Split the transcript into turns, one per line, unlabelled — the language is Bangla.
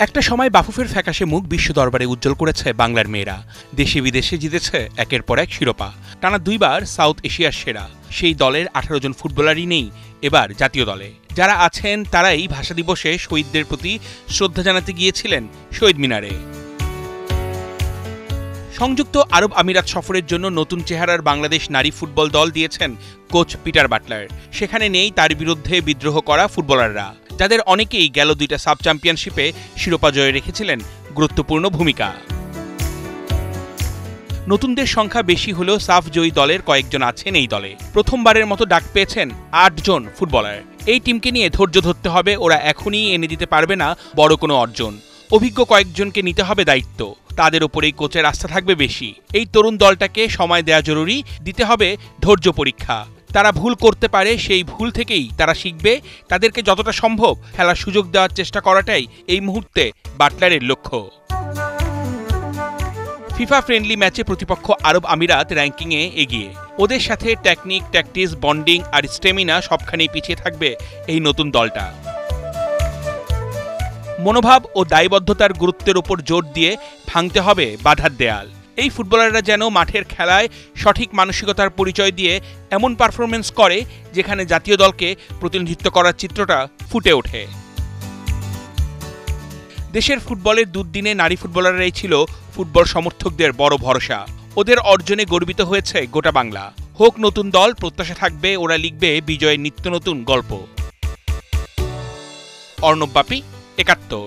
একটা সময় বাফুফের ফ্যাকাশে মুখ বিশ্ব দরবারে উজ্জ্বল করেছে বাংলার মেয়েরা। দেশে বিদেশে জিতেছে একের পর এক শিরোপা। টানা 2 বার সাউথ এশিয়ার সেরা সেই দলের 18 জন ফুটবলারই নেই এবার জাতীয় দলে। যারা আছেন তারাই ভাষা দিবসে শহীদদের প্রতি শ্রদ্ধা জানাতে গিয়েছিলেন শহীদ মিনারে। সংযুক্ত আরব আমিরাত সফরের জন্য নতুন চেহারার বাংলাদেশ নারী ফুটবল দল দিয়েছেন কোচ পিটার বাটলার। সেখানে নেই তার বিরুদ্ধে বিদ্রোহ করা ফুটবলাররা, যাদের অনেকেই গেল 2টা সাব চ্যাম্পিয়নশিপে শিরোপা জয়ে রেখেছিলেন গুরুত্বপূর্ণ ভূমিকা। নতুনদের সংখ্যা বেশি হলেও সাফ জয়ী দলের কয়েকজন আছেন এই দলে। প্রথমবারের মতো ডাক পেয়েছেন 8 জন ফুটবলার। এই টিমকে নিয়ে ধৈর্য ধরতে হবে, ওরা এখনই এনে দিতে পারবে না বড় কোনো অর্জন। অভিজ্ঞ কয়েকজনকে নিতে হবে দায়িত্ব, তাদের ওপরেই কোচের আস্থা থাকবে বেশি। এই তরুণ দলটাকে সময় দেওয়া জরুরি, দিতে হবে ধৈর্য পরীক্ষা। তারা ভুল করতে পারে, সেই ভুল থেকেই তারা শিখবে। তাদেরকে যতটা সম্ভব খেলার সুযোগ দেওয়ার চেষ্টা করাটাই এই মুহূর্তে বাটলারের লক্ষ্য। ফিফা ফ্রেন্ডলি ম্যাচে প্রতিপক্ষ আরব আমিরাত র্যাঙ্কিংয়ে এগিয়ে। ওদের সাথে টেকনিক, ট্যাকটিক্স, বন্ডিং আর স্টেমিনা সবখানেই পিছিয়ে থাকবে এই নতুন দলটা। মনোভাব ও দায়বদ্ধতার গুরুত্বের উপর জোর দিয়ে ভাঙতে হবে বাধার দেয়াল। এই ফুটবলাররা যেন মাঠের খেলায় সঠিক মানসিকতার পরিচয় দিয়ে এমন পারফরমেন্স করে যেখানে জাতীয় দলকে প্রতিনিধিত্ব করার চিত্রটা ফুটে ওঠে। দেশের ফুটবলের দুর্দিনে নারী ফুটবলাররাই ছিল ফুটবল সমর্থকদের বড় ভরসা। ওদের অর্জনে গর্বিত হয়েছে গোটা বাংলা। হোক নতুন দল, প্রত্যাশা থাকবে ওরা লিখবে বিজয়ের নিত্য নতুন গল্প। অর্ণব বাপি, ৭১।